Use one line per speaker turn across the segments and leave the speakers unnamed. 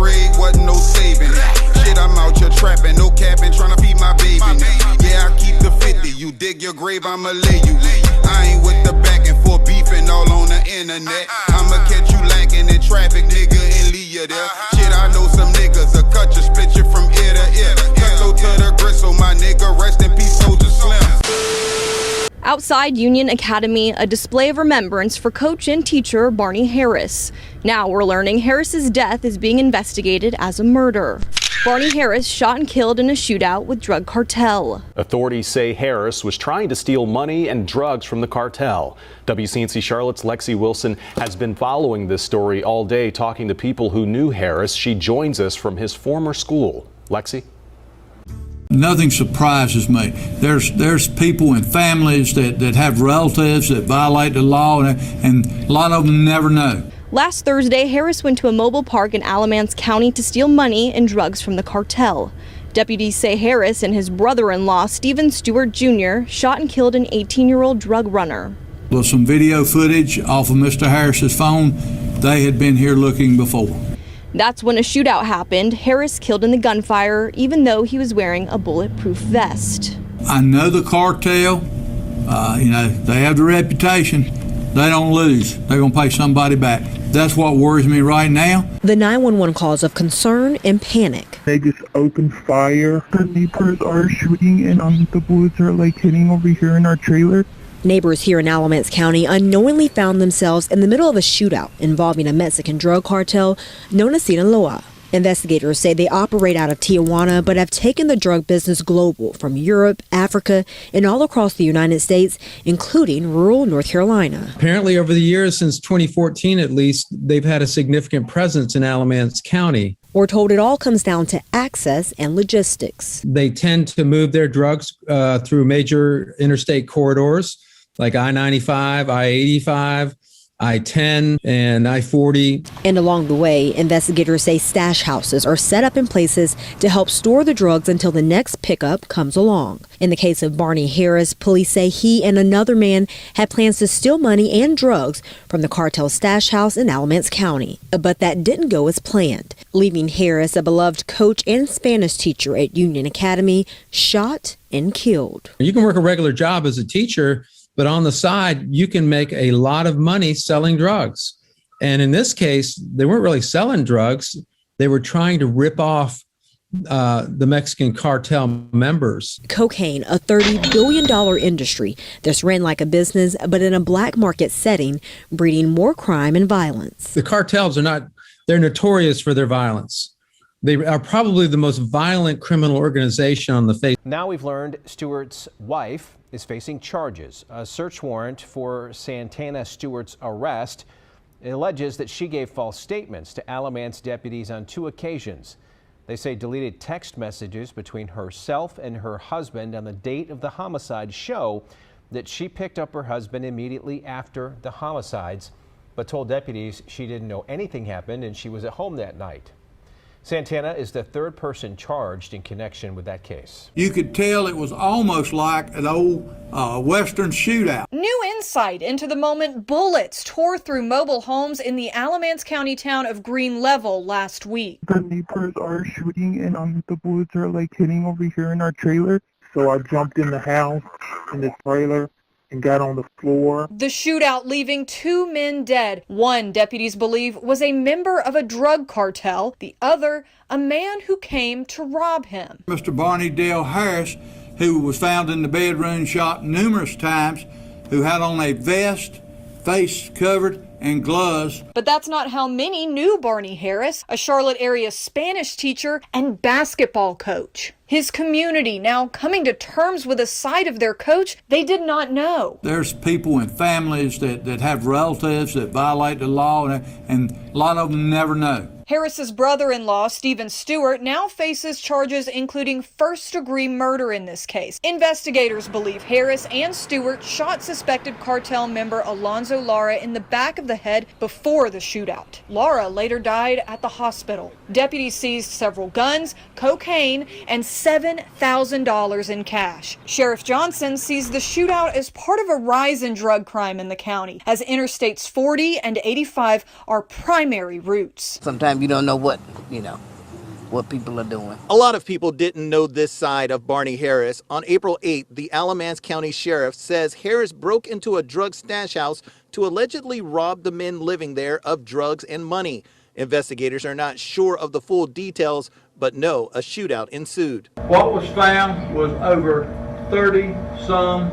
afraid, wasn't no saving. Shit, I'm out here trapping, no capping, trying to feed my baby now. Yeah, I keep the 50, you dig your grave, I'ma lay you in. I ain't with the back and forth beefing all on the internet. I'ma catch you lacking in traffic, nigga, and leave you there. Shit, I know some niggas will cut you, split you from ear to ear. Cutthroat to the gristle, my nigga, rest in peace, Soldier Slim.
Outside Union Academy, a display of remembrance for coach and teacher Barney Harris. Now we're learning Harris's death is being investigated as a murder. Barney Harris shot and killed in a shootout with drug cartel.
Authorities say Harris was trying to steal money and drugs from the cartel. WCNC Charlotte's Lexi Wilson has been following this story all day, talking to people who knew Harris. She joins us from his former school. Lexi?
Nothing surprises me. There's people and families that have relatives that violate the law, and a lot of them never know.
Last Thursday, Harris went to a mobile park in Alamance County to steal money and drugs from the cartel. Deputies say Harris and his brother-in-law, Stephen Stewart Jr., shot and killed an 18-year-old drug runner.
Well, some video footage off of Mr. Harris's phone. They had been here looking before.
That's when a shootout happened. Harris killed in the gunfire, even though he was wearing a bulletproof vest.
I know the cartel. They have the reputation. They don't lose. They're going to pay somebody back. That's what worries me right now.
The 911 calls of concern and panic.
They just opened fire. The neighbors are shooting and the bullets are hitting over here in our trailer.
Neighbors here in Alamance County unknowingly found themselves in the middle of a shootout involving a Mexican drug cartel known as Sinaloa. Investigators say they operate out of Tijuana, but have taken the drug business global from Europe, Africa, and all across the United States, including rural North Carolina.
Apparently, over the years, since 2014 at least, they've had a significant presence in Alamance County.
We're told it all comes down to access and logistics.
They tend to move their drugs through major interstate corridors like I-95, I-85, I-10, and I-40.
And along the way, investigators say stash houses are set up in places to help store the drugs until the next pickup comes along. In the case of Barney Harris, police say he and another man had plans to steal money and drugs from the cartel stash house in Alamance County. But that didn't go as planned, leaving Harris, a beloved coach and Spanish teacher at Union Academy, shot and killed.
You can work a regular job as a teacher, but on the side, you can make a lot of money selling drugs. And in this case, they weren't really selling drugs. They were trying to rip off the Mexican cartel members.
Cocaine, a $30 billion industry that's ran like a business, but in a black market setting, breeding more crime and violence.
The cartels they're notorious for their violence. They are probably the most violent criminal organization on the face.
Now we've learned Stewart's wife is facing charges. A search warrant for Santana Stewart's arrest alleges that she gave false statements to Alamance deputies on 2 occasions. They say deleted text messages between herself and her husband on the date of the homicide show that she picked up her husband immediately after the homicides, but told deputies she didn't know anything happened and she was at home that night. Santana is the 3rd person charged in connection with that case.
You could tell it was almost like an old Western shootout.
New insight into the moment bullets tore through mobile homes in the Alamance County town of Green Level last week.
The neighbors are shooting and the bullets are hitting over here in our trailer. So I jumped in the house, in the trailer, and got on the floor.
The shootout leaving 2 men dead. One, deputies believe, was a member of a drug cartel. The other, a man who came to rob him.
Mr. Barney Dale Harris, who was found in the bedroom shot numerous times, who had on a vest, face covered, and gloves.
But that's not how many knew Barney Harris, a Charlotte area Spanish teacher and basketball coach. His community now coming to terms with a side of their coach they did not know.
There's people and families that have relatives that violate the law, and a lot of them never know.
Harris's brother-in-law, Stephen Stewart, now faces charges including first-degree murder in this case. Investigators believe Harris and Stewart shot suspected cartel member Alonzo Lara in the back of the head before the shootout. Lara later died at the hospital. Deputies seized several guns, cocaine, and $7,000 in cash. Sheriff Johnson sees the shootout as part of a rise in drug crime in the county, as Interstates 40 and 85 are primary routes.
Sometimes sometimes you don't know what people are doing.
A lot of people didn't know this side of Barney Harris. On April 8th, the Alamance County Sheriff says Harris broke into a drug stash house to allegedly rob the men living there of drugs and money. Investigators are not sure of the full details, but know a shootout ensued.
What was found was over 30-some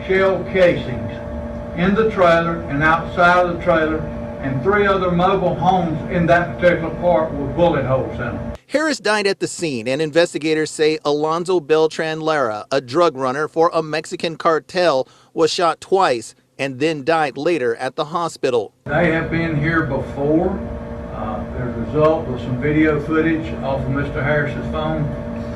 shell casings in the trailer and outside of the trailer, and 3 other mobile homes in that particular part with bullet holes in them.
Harris died at the scene, and investigators say Alonzo Beltran Lara, a drug runner for a Mexican cartel, was shot twice and then died later at the hospital.
They have been here before. As a result of some video footage off of Mr. Harris's phone,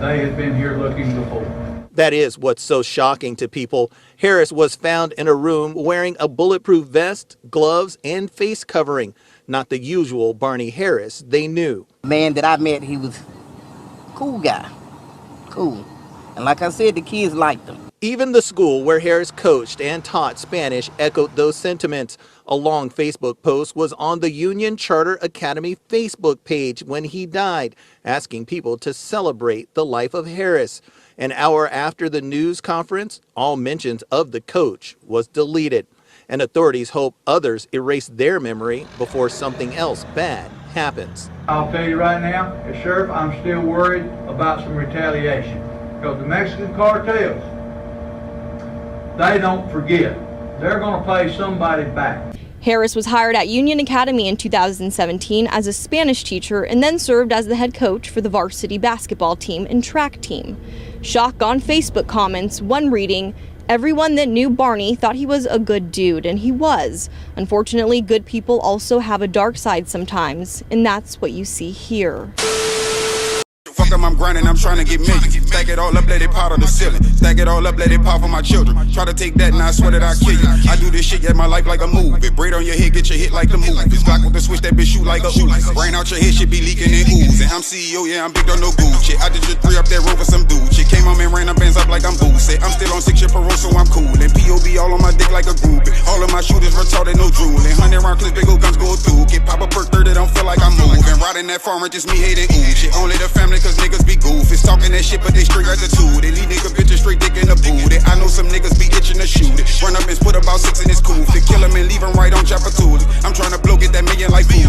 they had been here looking before.
That is what's so shocking to people. Harris was found in a room wearing a bulletproof vest, gloves, and face covering. Not the usual Barney Harris they knew.
The man that I met, he was a cool guy. Cool. And like I said, the kids liked him.
Even the school where Harris coached and taught Spanish echoed those sentiments. A long Facebook post was on the Union Charter Academy Facebook page when he died, asking people to celebrate the life of Harris. An hour after the news conference, all mentions of the coach was deleted. And authorities hope others erase their memory before something else bad happens.
I'll tell you right now, as Sheriff, I'm still worried about some retaliation. Because the Mexican cartels, they don't forget. They're going to pay somebody back.
Harris was hired at Union Academy in 2017 as a Spanish teacher and then served as the head coach for the varsity basketball team and track team. Shock on Facebook comments, one reading, "Everyone that knew Barney thought he was a good dude," and he was. Unfortunately, good people also have a dark side sometimes, and that's what you see here.
Fuck them, I'm grinding, I'm trying to get millions. Stack it all up, let it pot on the ceiling. Stack it all up, let it pop for my children. Try to take that and I swear that I kill you. I do this shit, yeah, my life like a movie. Braid on your head, get your hit like the movies. Glock with the switch, that bitch shoot like a Uzi. Brain out your head, shit be leaking and oozing. I'm CEO, yeah, I'm big on no Gucci. I just 3 up that road for some dude shit. Came on and ran up bands up like I'm Boosie. I'm still on 6 year parole, so I'm cool. And POB all on my dick like a groupie. All of my shooters retarded, no drooling. 100 round clips, big old guns go through. Get pop a perk 30, don't feel like I'm moving. Riding that farmer, just me hating ooh shit. Only the family, cause niggas be goof. It's talking that shit, but they straight attitude. They leave nigga bitches straight dick in the booty. I know some niggas be itching to shoot it. Run up and put about 6 in his coupe. To kill him and leave him right on chopper tools. I'm trying to blow, get that million like food.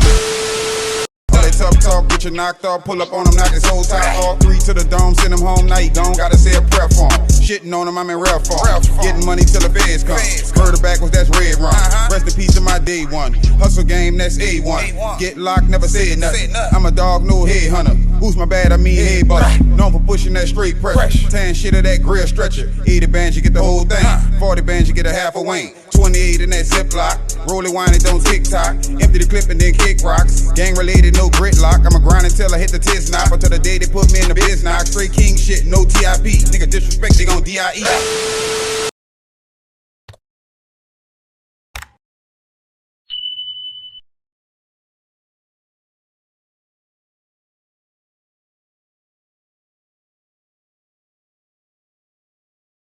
Tough talk, get you knocked off, pull up on him, knock his whole top off. 3 to the dome, send him home, now he gone, gotta say a prayer for him. Shitting on him, I'm in rare form. Getting money till the feds come. Heard it backwards, that's red rum. Rest in peace to my day one. Hustle game, that's A1. Get locked, never said nothing. I'm a dog, no head hunter. Who's my bad, I mean head buster. Known for pushing that straight pressure. 10 shit of that grill stretcher. 80 bands, you get the whole thing. 40 bands, you get a half a wing. 28 in that Ziploc. Roll it, wine it, don't TikTok. Empty the clip and then kick rocks. Gang related, no gridlock. I'ma grind until I hit the tiz knock. Until the day they put me in the biz knock. Straight king shit, no TIP. Nigga disrespect, they gon' DIE.